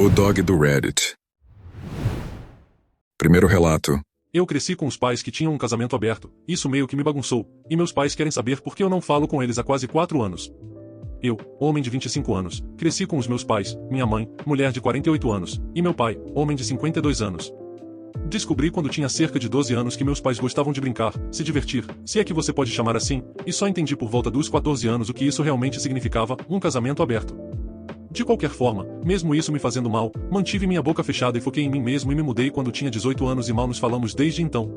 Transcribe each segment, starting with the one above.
O dog do Reddit. Primeiro relato. Eu cresci com os pais que tinham um casamento aberto, isso meio que me bagunçou, e meus pais querem saber por que eu não falo com eles há quase 4 anos. Eu, homem de 25 anos, cresci com os meus pais, minha mãe, mulher de 48 anos, e meu pai, homem de 52 anos. Descobri quando tinha cerca de 12 anos que meus pais gostavam de brincar, se divertir, se é que você pode chamar assim, e só entendi por volta dos 14 anos o que isso realmente significava, um casamento aberto. De qualquer forma, mesmo isso me fazendo mal, mantive minha boca fechada e foquei em mim mesmo e me mudei quando tinha 18 anos e mal nos falamos desde então.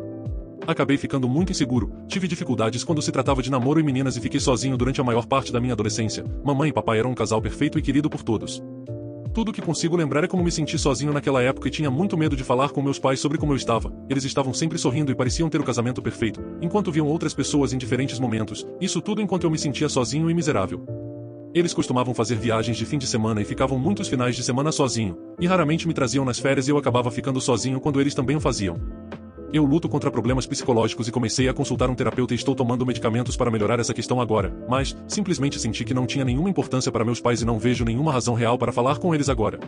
Acabei ficando muito inseguro, tive dificuldades quando se tratava de namoro e meninas e fiquei sozinho durante a maior parte da minha adolescência. Mamãe e papai eram um casal perfeito e querido por todos. Tudo o que consigo lembrar é como me senti sozinho naquela época e tinha muito medo de falar com meus pais sobre como eu estava. Eles estavam sempre sorrindo e pareciam ter o casamento perfeito, enquanto viam outras pessoas em diferentes momentos, isso tudo enquanto eu me sentia sozinho e miserável. Eles costumavam fazer viagens de fim de semana e ficavam muitos finais de semana sozinho, e raramente me traziam nas férias e eu acabava ficando sozinho quando eles também o faziam. Eu luto contra problemas psicológicos e comecei a consultar um terapeuta e estou tomando medicamentos para melhorar essa questão agora, mas, simplesmente senti que não tinha nenhuma importância para meus pais e não vejo nenhuma razão real para falar com eles agora.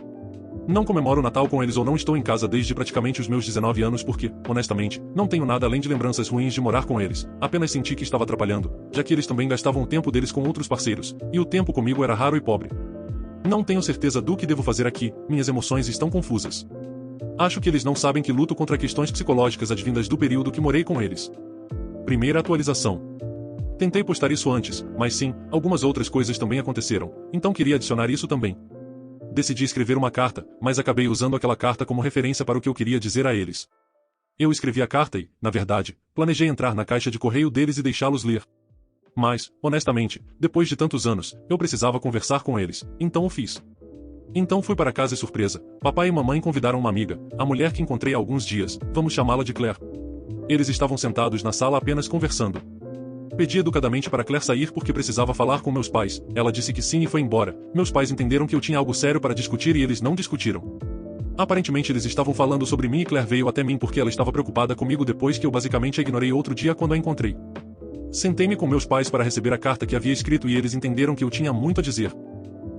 Não comemoro o Natal com eles ou não estou em casa desde praticamente os meus 19 anos porque, honestamente, não tenho nada além de lembranças ruins de morar com eles, apenas senti que estava atrapalhando, já que eles também gastavam o tempo deles com outros parceiros, e o tempo comigo era raro e pobre. Não tenho certeza do que devo fazer aqui, minhas emoções estão confusas. Acho que eles não sabem que luto contra questões psicológicas advindas do período que morei com eles. Primeira atualização. Tentei postar isso antes, mas sim, algumas outras coisas também aconteceram, então queria adicionar isso também. Decidi escrever uma carta, mas acabei usando aquela carta como referência para o que eu queria dizer a eles. Eu escrevi a carta e, na verdade, planejei entrar na caixa de correio deles e deixá-los ler. Mas, honestamente, depois de tantos anos, eu precisava conversar com eles, então o fiz. Então fui para casa e surpresa, papai e mamãe convidaram uma amiga, a mulher que encontrei há alguns dias, vamos chamá-la de Claire. Eles estavam sentados na sala apenas conversando. Pedi educadamente para Claire sair porque precisava falar com meus pais, ela disse que sim e foi embora. Meus pais entenderam que eu tinha algo sério para discutir e eles não discutiram. Aparentemente eles estavam falando sobre mim e Claire veio até mim porque ela estava preocupada comigo depois que eu basicamente a ignorei outro dia quando a encontrei. Sentei-me com meus pais para receber a carta que havia escrito e eles entenderam que eu tinha muito a dizer.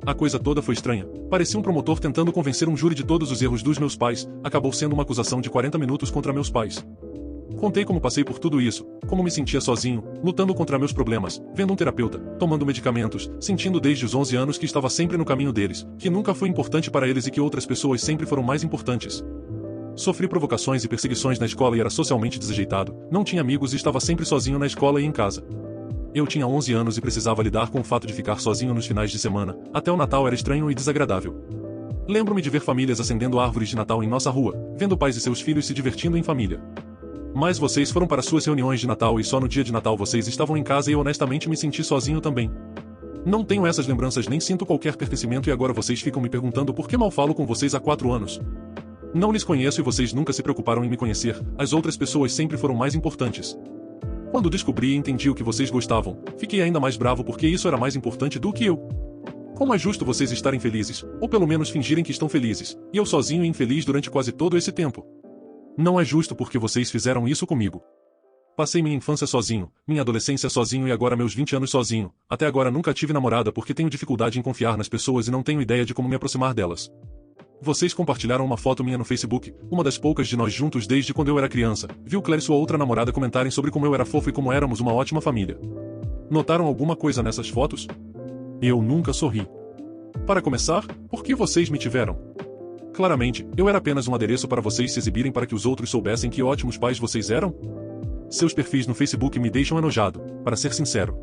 A coisa toda foi estranha, parecia um promotor tentando convencer um júri de todos os erros dos meus pais, acabou sendo uma acusação de 40 minutos contra meus pais. Contei como passei por tudo isso, como me sentia sozinho, lutando contra meus problemas, vendo um terapeuta, tomando medicamentos, sentindo desde os 11 anos que estava sempre no caminho deles, que nunca fui importante para eles e que outras pessoas sempre foram mais importantes. Sofri provocações e perseguições na escola e era socialmente desajeitado, não tinha amigos e estava sempre sozinho na escola e em casa. Eu tinha 11 anos e precisava lidar com o fato de ficar sozinho nos finais de semana, até o Natal era estranho e desagradável. Lembro-me de ver famílias acendendo árvores de Natal em nossa rua, vendo pais e seus filhos se divertindo em família. Mas vocês foram para suas reuniões de Natal e só no dia de Natal vocês estavam em casa e eu honestamente me senti sozinho também. Não tenho essas lembranças nem sinto qualquer pertencimento e agora vocês ficam me perguntando por que mal falo com vocês há 4 anos. Não lhes conheço e vocês nunca se preocuparam em me conhecer, as outras pessoas sempre foram mais importantes. Quando descobri e entendi o que vocês gostavam, fiquei ainda mais bravo porque isso era mais importante do que eu. Como é justo vocês estarem felizes, ou pelo menos fingirem que estão felizes, e eu sozinho e infeliz durante quase todo esse tempo. Não é justo porque vocês fizeram isso comigo. Passei minha infância sozinho, minha adolescência sozinho e agora meus 20 anos sozinho. Até agora nunca tive namorada porque tenho dificuldade em confiar nas pessoas e não tenho ideia de como me aproximar delas. Vocês compartilharam uma foto minha no Facebook, uma das poucas de nós juntos desde quando eu era criança. Viu Claire e sua outra namorada comentarem sobre como eu era fofo e como éramos uma ótima família. Notaram alguma coisa nessas fotos? Eu nunca sorri. Para começar, por que vocês me tiveram? Claramente, eu era apenas um adereço para vocês se exibirem para que os outros soubessem que ótimos pais vocês eram? Seus perfis no Facebook me deixam enojado, para ser sincero.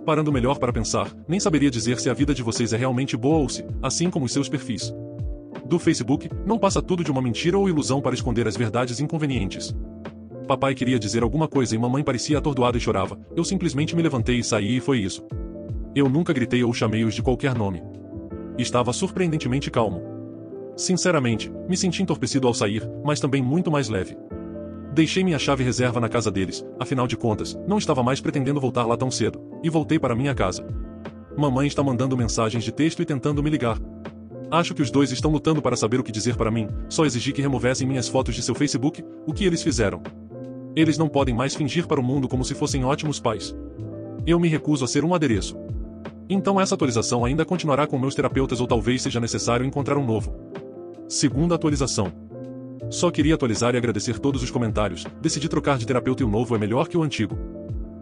Parando melhor para pensar, nem saberia dizer se a vida de vocês é realmente boa ou se, assim como os seus perfis do Facebook, não passa tudo de uma mentira ou ilusão para esconder as verdades inconvenientes. Papai queria dizer alguma coisa e mamãe parecia atordoada e chorava, eu simplesmente me levantei e saí e foi isso. Eu nunca gritei ou chamei-os de qualquer nome. Estava surpreendentemente calmo. Sinceramente, me senti entorpecido ao sair, mas também muito mais leve. Deixei minha chave reserva na casa deles, afinal de contas, não estava mais pretendendo voltar lá tão cedo, e voltei para minha casa. Mamãe está mandando mensagens de texto e tentando me ligar. Acho que os dois estão lutando para saber o que dizer para mim, só exigi que removessem minhas fotos de seu Facebook, o que eles fizeram. Eles não podem mais fingir para o mundo como se fossem ótimos pais. Eu me recuso a ser um adereço. Então essa atualização ainda continuará com meus terapeutas ou talvez seja necessário encontrar um novo. Segunda atualização. Só queria atualizar e agradecer todos os comentários. Decidi trocar de terapeuta e o novo é melhor que o antigo.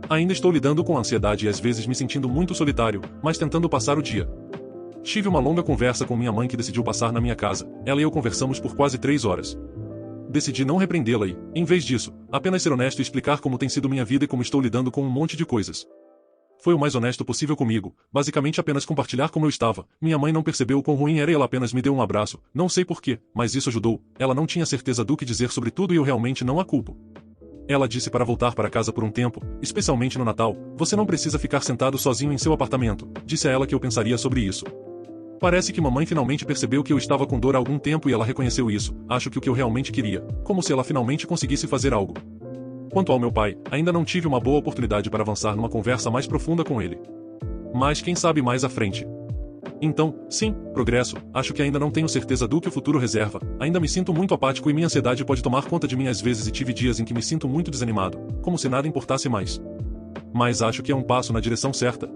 Ainda estou lidando com a ansiedade e às vezes me sentindo muito solitário, mas tentando passar o dia. Tive uma longa conversa com minha mãe que decidiu passar na minha casa. Ela e eu conversamos por quase 3 horas. Decidi não repreendê-la e, em vez disso, apenas ser honesto e explicar como tem sido minha vida e como estou lidando com um monte de coisas. Foi o mais honesto possível comigo, basicamente apenas compartilhar como eu estava. Minha mãe não percebeu o quão ruim era e ela apenas me deu um abraço, não sei porquê, mas isso ajudou. Ela não tinha certeza do que dizer sobre tudo e eu realmente não a culpo. Ela disse para voltar para casa por um tempo, especialmente no Natal. Você não precisa ficar sentado sozinho em seu apartamento. Disse a ela que eu pensaria sobre isso. Parece que mamãe finalmente percebeu que eu estava com dor há algum tempo e ela reconheceu isso. Acho que o que eu realmente queria, como se ela finalmente conseguisse fazer algo. Quanto ao meu pai, ainda não tive uma boa oportunidade para avançar numa conversa mais profunda com ele. Mas quem sabe mais à frente. Então, sim, progresso, acho que ainda não tenho certeza do que o futuro reserva, ainda me sinto muito apático e minha ansiedade pode tomar conta de mim às vezes e tive dias em que me sinto muito desanimado, como se nada importasse mais. Mas acho que é um passo na direção certa.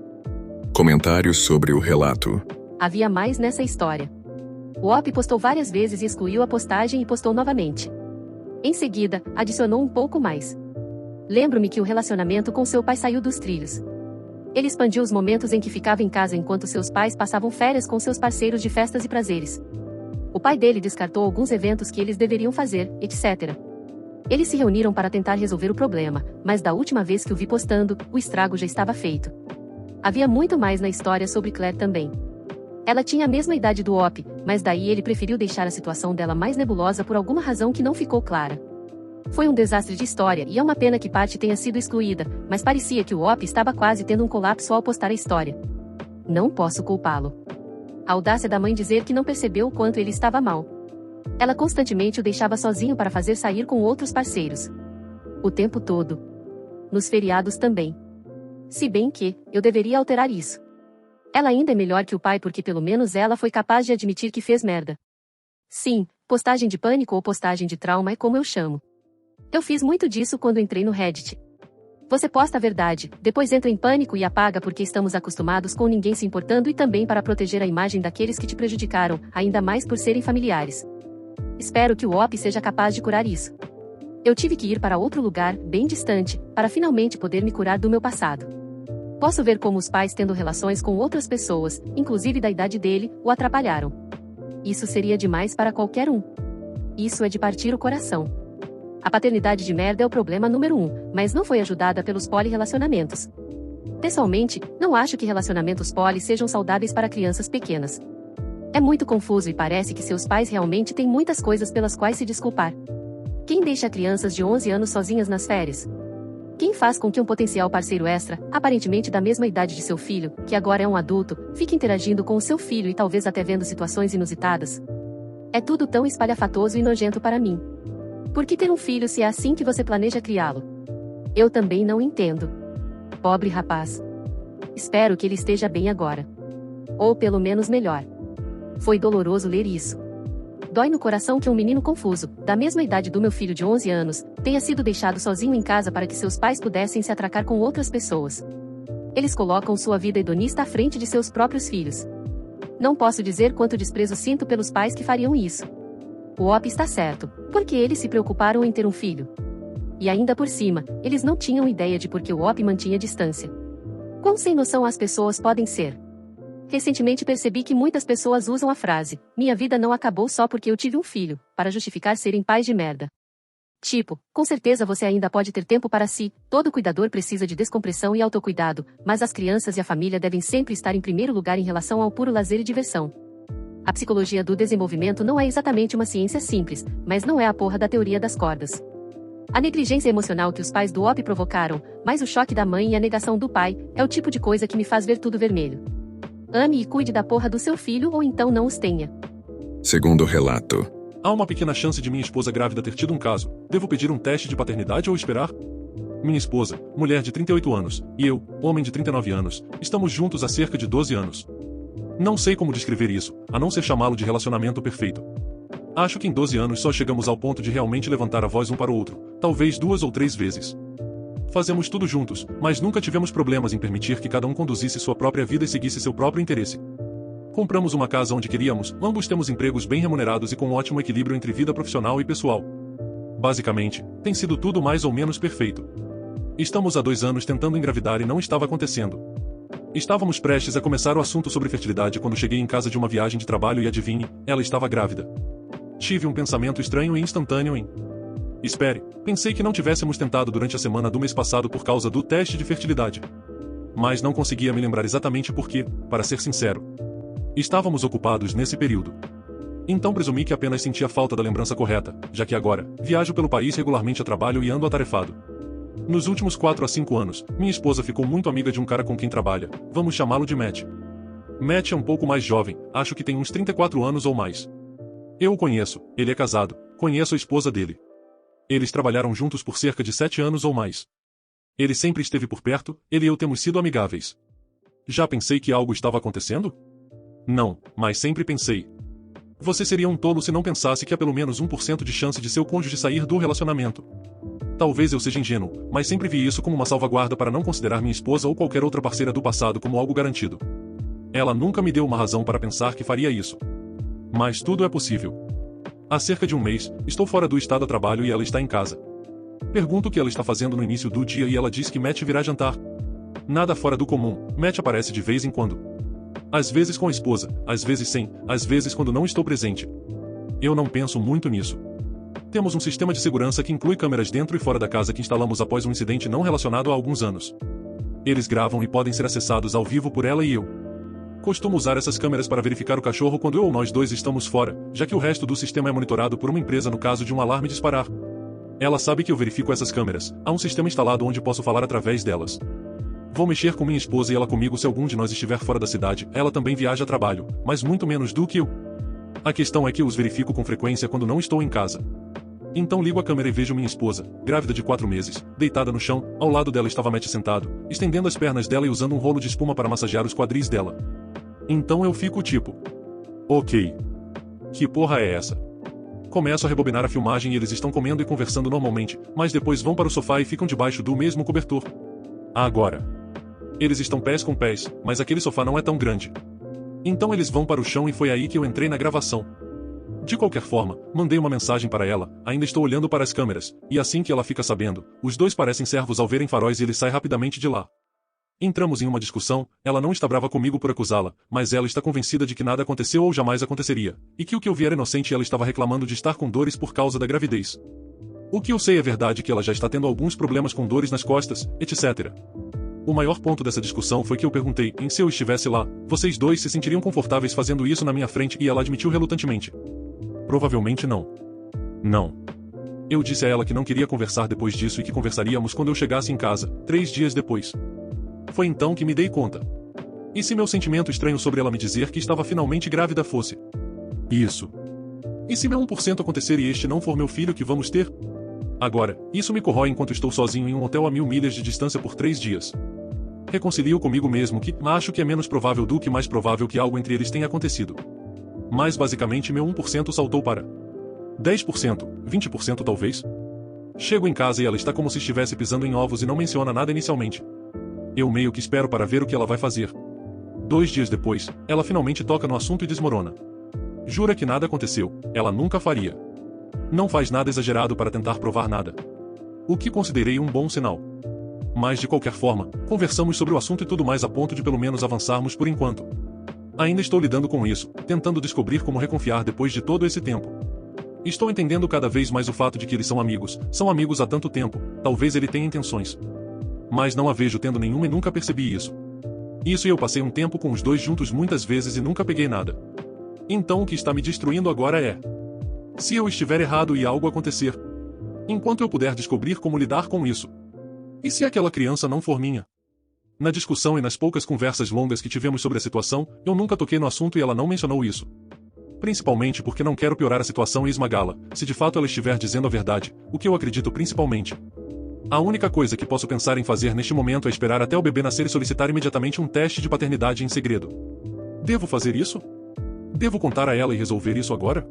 Comentários sobre o relato. Havia mais nessa história. O OP postou várias vezes e excluiu a postagem e postou novamente. Em seguida, adicionou um pouco mais. Lembro-me que o relacionamento com seu pai saiu dos trilhos. Ele expandiu os momentos em que ficava em casa enquanto seus pais passavam férias com seus parceiros de festas e prazeres. O pai dele descartou alguns eventos que eles deveriam fazer, etc. Eles se reuniram para tentar resolver o problema, mas da última vez que o vi postando, o estrago já estava feito. Havia muito mais na história sobre Claire também. Ela tinha a mesma idade do OP, mas daí ele preferiu deixar a situação dela mais nebulosa por alguma razão que não ficou clara. Foi um desastre de história e é uma pena que parte tenha sido excluída, mas parecia que o OP estava quase tendo um colapso ao postar a história. Não posso culpá-lo. A audácia da mãe dizer que não percebeu o quanto ele estava mal. Ela constantemente o deixava sozinho para fazer sair com outros parceiros. O tempo todo. Nos feriados também. Se bem que, eu deveria alterar isso. Ela ainda é melhor que o pai porque pelo menos ela foi capaz de admitir que fez merda. Sim, postagem de pânico ou postagem de trauma é como eu chamo. Eu fiz muito disso quando entrei no Reddit. Você posta a verdade, depois entra em pânico e apaga porque estamos acostumados com ninguém se importando e também para proteger a imagem daqueles que te prejudicaram, ainda mais por serem familiares. Espero que o OP seja capaz de curar isso. Eu tive que ir para outro lugar, bem distante, para finalmente poder me curar do meu passado. Posso ver como os pais tendo relações com outras pessoas, inclusive da idade dele, o atrapalharam. Isso seria demais para qualquer um. Isso é de partir o coração. A paternidade de merda é o problema número 1, mas não foi ajudada pelos polirrelacionamentos. Pessoalmente, não acho que relacionamentos poli sejam saudáveis para crianças pequenas. É muito confuso e parece que seus pais realmente têm muitas coisas pelas quais se desculpar. Quem deixa crianças de 11 anos sozinhas nas férias? Quem faz com que um potencial parceiro extra, aparentemente da mesma idade de seu filho, que agora é um adulto, fique interagindo com o seu filho e talvez até vendo situações inusitadas? É tudo tão espalhafatoso e nojento para mim. Por que ter um filho se é assim que você planeja criá-lo? Eu também não entendo. Pobre rapaz. Espero que ele esteja bem agora. Ou pelo menos melhor. Foi doloroso ler isso. Dói no coração que um menino confuso, da mesma idade do meu filho de 11 anos, tenha sido deixado sozinho em casa para que seus pais pudessem se atracar com outras pessoas. Eles colocam sua vida hedonista à frente de seus próprios filhos. Não posso dizer quanto desprezo sinto pelos pais que fariam isso. O OP está certo, porque eles se preocuparam em ter um filho. E ainda por cima, eles não tinham ideia de por que o OP mantinha distância. Quão sem noção as pessoas podem ser? Recentemente percebi que muitas pessoas usam a frase, minha vida não acabou só porque eu tive um filho, para justificar serem pais de merda. Tipo, com certeza você ainda pode ter tempo para si, todo cuidador precisa de descompressão e autocuidado, mas as crianças e a família devem sempre estar em primeiro lugar em relação ao puro lazer e diversão. A psicologia do desenvolvimento não é exatamente uma ciência simples, mas não é a porra da teoria das cordas. A negligência emocional que os pais do OP provocaram, mais o choque da mãe e a negação do pai, é o tipo de coisa que me faz ver tudo vermelho. Ame e cuide da porra do seu filho ou então não os tenha. Segundo relato. Há uma pequena chance de minha esposa grávida ter tido um caso. Devo pedir um teste de paternidade ou esperar? Minha esposa, mulher de 38 anos, e eu, homem de 39 anos, estamos juntos há cerca de 12 anos. Não sei como descrever isso, a não ser chamá-lo de relacionamento perfeito. Acho que em 12 anos só chegamos ao ponto de realmente levantar a voz um para o outro, talvez 2 ou 3 vezes. Fazemos tudo juntos, mas nunca tivemos problemas em permitir que cada um conduzisse sua própria vida e seguisse seu próprio interesse. Compramos uma casa onde queríamos, ambos temos empregos bem remunerados e com um ótimo equilíbrio entre vida profissional e pessoal. Basicamente, tem sido tudo mais ou menos perfeito. Estamos há 2 anos tentando engravidar e não estava acontecendo. Estávamos prestes a começar o assunto sobre fertilidade quando cheguei em casa de uma viagem de trabalho e adivinhe, ela estava grávida. Tive um pensamento estranho e instantâneo em... Espere, pensei que não tivéssemos tentado durante a semana do mês passado por causa do teste de fertilidade. Mas não conseguia me lembrar exatamente por quê, para ser sincero. Estávamos ocupados nesse período. Então presumi que apenas sentia falta da lembrança correta, já que agora, viajo pelo país regularmente a trabalho e ando atarefado. Nos últimos 4 a 5 anos, minha esposa ficou muito amiga de um cara com quem trabalha, vamos chamá-lo de Matt. Matt é um pouco mais jovem, acho que tem uns 34 anos ou mais. Eu o conheço, ele é casado, conheço a esposa dele. Eles trabalharam juntos por cerca de 7 anos ou mais. Ele sempre esteve por perto, ele e eu temos sido amigáveis. Já pensei que algo estava acontecendo? Não, mas sempre pensei. Você seria um tolo se não pensasse que há pelo menos 1% de chance de seu cônjuge sair do relacionamento. Talvez eu seja ingênuo, mas sempre vi isso como uma salvaguarda para não considerar minha esposa ou qualquer outra parceira do passado como algo garantido. Ela nunca me deu uma razão para pensar que faria isso. Mas tudo é possível. Há cerca de um mês, estou fora do estado a trabalho e ela está em casa. Pergunto o que ela está fazendo no início do dia e ela diz que Matt virá jantar. Nada fora do comum, Matt aparece de vez em quando. Às vezes com a esposa, às vezes sem, às vezes quando não estou presente. Eu não penso muito nisso. Temos um sistema de segurança que inclui câmeras dentro e fora da casa que instalamos após um incidente não relacionado há alguns anos. Eles gravam e podem ser acessados ao vivo por ela e eu. Costumo usar essas câmeras para verificar o cachorro quando eu ou nós dois estamos fora, já que o resto do sistema é monitorado por uma empresa no caso de um alarme disparar. Ela sabe que eu verifico essas câmeras, há um sistema instalado onde posso falar através delas. Vou mexer com minha esposa e ela comigo se algum de nós estiver fora da cidade, ela também viaja a trabalho, mas muito menos do que eu. A questão é que eu os verifico com frequência quando não estou em casa. Então ligo a câmera e vejo minha esposa, grávida de 4 meses, deitada no chão, ao lado dela estava Matt sentado, estendendo as pernas dela e usando um rolo de espuma para massagear os quadris dela. Então eu fico tipo... Ok. Que porra é essa? Começo a rebobinar a filmagem e eles estão comendo e conversando normalmente, mas depois vão para o sofá e ficam debaixo do mesmo cobertor. Agora. Eles estão pés com pés, mas aquele sofá não é tão grande. Então eles vão para o chão e foi aí que eu entrei na gravação. De qualquer forma, mandei uma mensagem para ela, ainda estou olhando para as câmeras, e assim que ela fica sabendo, os dois parecem servos ao verem faróis e ele sai rapidamente de lá. Entramos em uma discussão, ela não está brava comigo por acusá-la, mas ela está convencida de que nada aconteceu ou jamais aconteceria, e que o que eu vi era inocente e ela estava reclamando de estar com dores por causa da gravidez. O que eu sei é verdade que ela já está tendo alguns problemas com dores nas costas, etc. O maior ponto dessa discussão foi que eu perguntei, se eu estivesse lá, vocês dois se sentiriam confortáveis fazendo isso na minha frente e ela admitiu relutantemente. Provavelmente não. Não. Eu disse a ela que não queria conversar depois disso e que conversaríamos quando eu chegasse em casa, 3 dias depois. Foi então que me dei conta. E se meu sentimento estranho sobre ela me dizer que estava finalmente grávida fosse? Isso. E se meu 1% acontecer e este não for meu filho que vamos ter? Agora, isso me corrói enquanto estou sozinho em um hotel a 1000 milhas de distância por 3 dias. Reconcilio comigo mesmo que acho que é menos provável do que mais provável que algo entre eles tenha acontecido. Mas basicamente meu 1% saltou para 10%, 20% talvez. Chego em casa e ela está como se estivesse pisando em ovos e não menciona nada inicialmente. Eu meio que espero para ver o que ela vai fazer. 2 dias depois, ela finalmente toca no assunto e desmorona. Jura que nada aconteceu, ela nunca faria. Não faz nada exagerado para tentar provar nada. O que considerei um bom sinal. Mas de qualquer forma, conversamos sobre o assunto e tudo mais a ponto de pelo menos avançarmos por enquanto. Ainda estou lidando com isso, tentando descobrir como reconfiar depois de todo esse tempo. Estou entendendo cada vez mais o fato de que eles são amigos há tanto tempo, talvez ele tenha intenções. Mas não a vejo tendo nenhuma e nunca percebi isso. Isso e eu passei um tempo com os dois juntos muitas vezes e nunca peguei nada. Então o que está me destruindo agora é... se eu estiver errado e algo acontecer. Enquanto eu puder descobrir como lidar com isso. E se aquela criança não for minha? Na discussão e nas poucas conversas longas que tivemos sobre a situação, eu nunca toquei no assunto e ela não mencionou isso. Principalmente porque não quero piorar a situação e esmagá-la, se de fato ela estiver dizendo a verdade, o que eu acredito principalmente. A única coisa que posso pensar em fazer neste momento é esperar até o bebê nascer e solicitar imediatamente um teste de paternidade em segredo. Devo fazer isso? Devo contar a ela e resolver isso agora?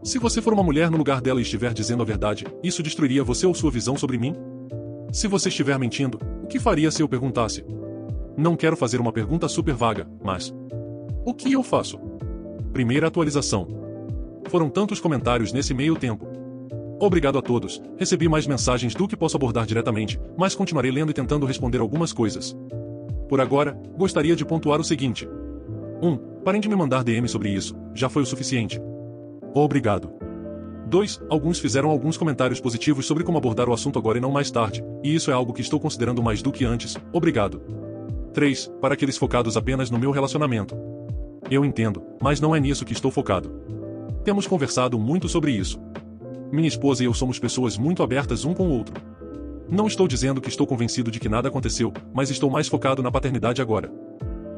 Se você for uma mulher no lugar dela e estiver dizendo a verdade, isso destruiria você ou sua visão sobre mim? Se você estiver mentindo, o que faria se eu perguntasse? Não quero fazer uma pergunta super vaga, mas... O que eu faço? Primeira atualização. Foram tantos comentários nesse meio tempo. Obrigado a todos, recebi mais mensagens do que posso abordar diretamente, mas continuarei lendo e tentando responder algumas coisas. Por agora, gostaria de pontuar o seguinte. 1. Parem de me mandar DM sobre isso, já foi o suficiente. Obrigado. 2. Alguns fizeram alguns comentários positivos sobre como abordar o assunto agora e não mais tarde, e isso é algo que estou considerando mais do que antes, obrigado. 3. Para aqueles focados apenas no meu relacionamento. Eu entendo, mas não é nisso que estou focado. Temos conversado muito sobre isso. Minha esposa e eu somos pessoas muito abertas um com o outro. Não estou dizendo que estou convencido de que nada aconteceu, mas estou mais focado na paternidade agora.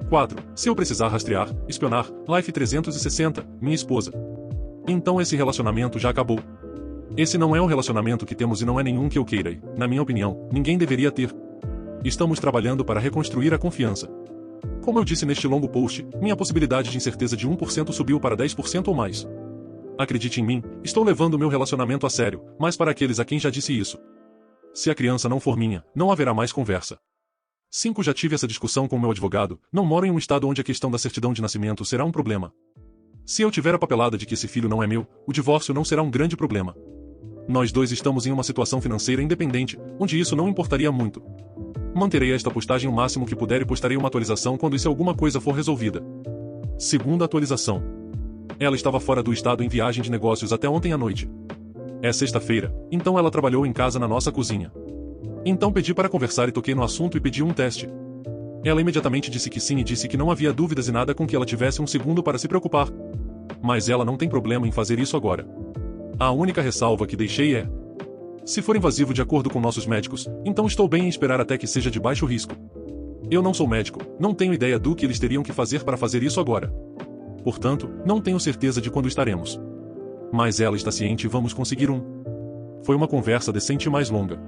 4. Se eu precisar rastrear, espionar, Life 360, minha esposa. Então esse relacionamento já acabou. Esse não é um relacionamento que temos e não é nenhum que eu queira e, na minha opinião, ninguém deveria ter. Estamos trabalhando para reconstruir a confiança. Como eu disse neste longo post, minha possibilidade de incerteza de 1% subiu para 10% ou mais. Acredite em mim, estou levando meu relacionamento a sério, mas para aqueles a quem já disse isso. Se a criança não for minha, não haverá mais conversa. 5. Já tive essa discussão com meu advogado, não moro em um estado onde a questão da certidão de nascimento será um problema. Se eu tiver a papelada de que esse filho não é meu, o divórcio não será um grande problema. Nós dois estamos em uma situação financeira independente, onde isso não importaria muito. Manterei esta postagem o máximo que puder e postarei uma atualização quando isso alguma coisa for resolvida. Segunda atualização. Ela estava fora do estado em viagem de negócios até ontem à noite. É sexta-feira, então ela trabalhou em casa na nossa cozinha. Então pedi para conversar e toquei no assunto e pedi um teste. Ela imediatamente disse que sim e disse que não havia dúvidas e nada com que ela tivesse um segundo para se preocupar. Mas ela não tem problema em fazer isso agora. A única ressalva que deixei é: se for invasivo de acordo com nossos médicos, então estou bem em esperar até que seja de baixo risco. Eu não sou médico, não tenho ideia do que eles teriam que fazer para fazer isso agora. Portanto, não tenho certeza de quando estaremos. Mas ela está ciente e vamos conseguir um. Foi uma conversa decente e mais longa.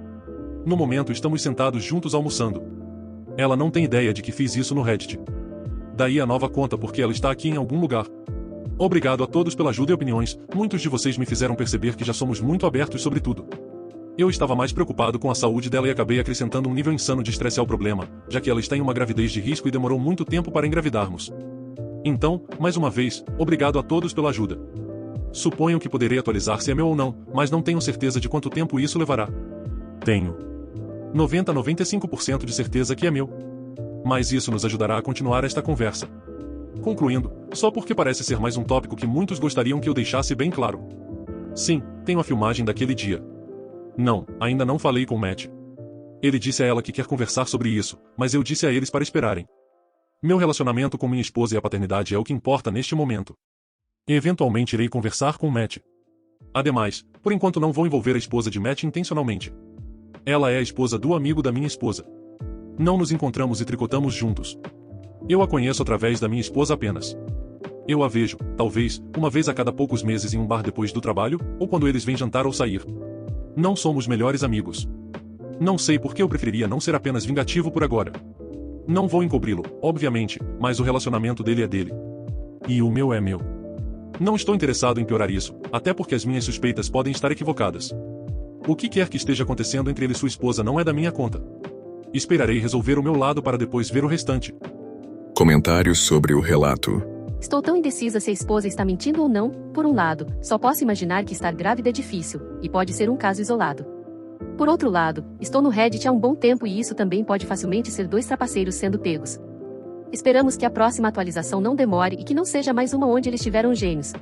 No momento estamos sentados juntos almoçando. Ela não tem ideia de que fiz isso no Reddit. Daí a nova conta porque ela está aqui em algum lugar. Obrigado a todos pela ajuda e opiniões, muitos de vocês me fizeram perceber que já somos muito abertos sobre tudo. Eu estava mais preocupado com a saúde dela e acabei acrescentando um nível insano de estresse ao problema, já que ela está em uma gravidez de risco e demorou muito tempo para engravidarmos. Então, mais uma vez, obrigado a todos pela ajuda. Suponho que poderei atualizar se é meu ou não, mas não tenho certeza de quanto tempo isso levará. Tenho 90 a 95% de certeza que é meu. Mas isso nos ajudará a continuar esta conversa. Concluindo, só porque parece ser mais um tópico que muitos gostariam que eu deixasse bem claro. Sim, tenho a filmagem daquele dia. Não, ainda não falei com Matt. Ele disse a ela que quer conversar sobre isso, mas eu disse a eles para esperarem. Meu relacionamento com minha esposa e a paternidade é o que importa neste momento. Eventualmente irei conversar com Matt. Ademais, por enquanto não vou envolver a esposa de Matt intencionalmente. Ela é a esposa do amigo da minha esposa. Não nos encontramos e tricotamos juntos. Eu a conheço através da minha esposa apenas. Eu a vejo, talvez, uma vez a cada poucos meses em um bar depois do trabalho, ou quando eles vêm jantar ou sair. Não somos melhores amigos. Não sei por que eu preferiria não ser apenas vingativo por agora. Não vou encobri-lo, obviamente, mas o relacionamento dele é dele. E o meu é meu. Não estou interessado em piorar isso, até porque as minhas suspeitas podem estar equivocadas. O que quer que esteja acontecendo entre ele e sua esposa não é da minha conta. Esperarei resolver o meu lado para depois ver o restante. Comentários sobre o relato. Estou tão indecisa se a esposa está mentindo ou não. Por um lado, só posso imaginar que estar grávida é difícil, e pode ser um caso isolado. Por outro lado, estou no Reddit há um bom tempo e isso também pode facilmente ser dois trapaceiros sendo pegos. Esperamos que a próxima atualização não demore e que não seja mais uma onde eles tiveram gêmeos.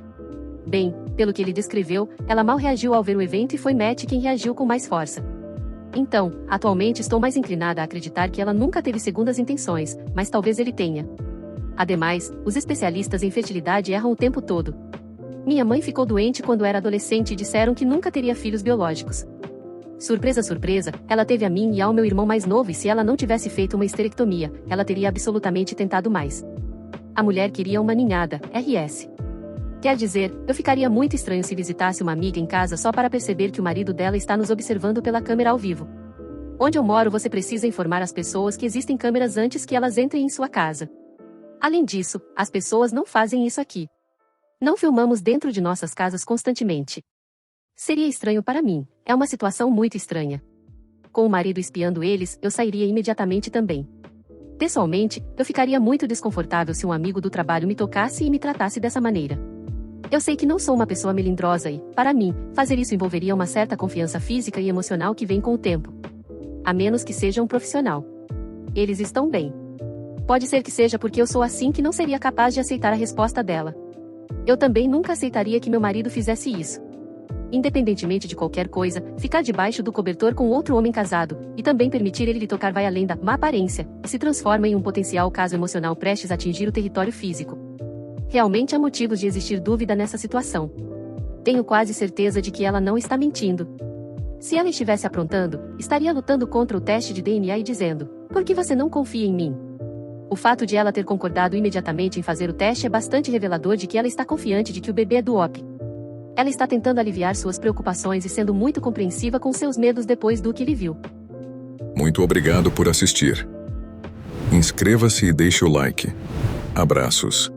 Bem, pelo que ele descreveu, ela mal reagiu ao ver o evento e foi Matt quem reagiu com mais força. Então, atualmente estou mais inclinada a acreditar que ela nunca teve segundas intenções, mas talvez ele tenha. Ademais, os especialistas em fertilidade erram o tempo todo. Minha mãe ficou doente quando era adolescente e disseram que nunca teria filhos biológicos. Surpresa, surpresa, ela teve a mim e ao meu irmão mais novo e se ela não tivesse feito uma esterectomia, ela teria absolutamente tentado mais. A mulher queria uma ninhada, RS. Quer dizer, eu ficaria muito estranho se visitasse uma amiga em casa só para perceber que o marido dela está nos observando pela câmera ao vivo. Onde eu moro você precisa informar as pessoas que existem câmeras antes que elas entrem em sua casa. Além disso, as pessoas não fazem isso aqui. Não filmamos dentro de nossas casas constantemente. Seria estranho para mim, é uma situação muito estranha. Com o marido espiando eles, eu sairia imediatamente também. Pessoalmente, eu ficaria muito desconfortável se um amigo do trabalho me tocasse e me tratasse dessa maneira. Eu sei que não sou uma pessoa melindrosa e, para mim, fazer isso envolveria uma certa confiança física e emocional que vem com o tempo. A menos que seja um profissional. Eles estão bem. Pode ser que seja porque eu sou assim que não seria capaz de aceitar a resposta dela. Eu também nunca aceitaria que meu marido fizesse isso. Independentemente de qualquer coisa, ficar debaixo do cobertor com outro homem casado, e também permitir ele lhe tocar vai além da má aparência, e se transforma em um potencial caso emocional prestes a atingir o território físico. Realmente há motivos de existir dúvida nessa situação. Tenho quase certeza de que ela não está mentindo. Se ela estivesse aprontando, estaria lutando contra o teste de DNA e dizendo: por que você não confia em mim? O fato de ela ter concordado imediatamente em fazer o teste é bastante revelador de que ela está confiante de que o bebê é do OP. Ela está tentando aliviar suas preocupações e sendo muito compreensiva com seus medos depois do que ele viu. Muito obrigado por assistir. Inscreva-se e deixe o like. Abraços.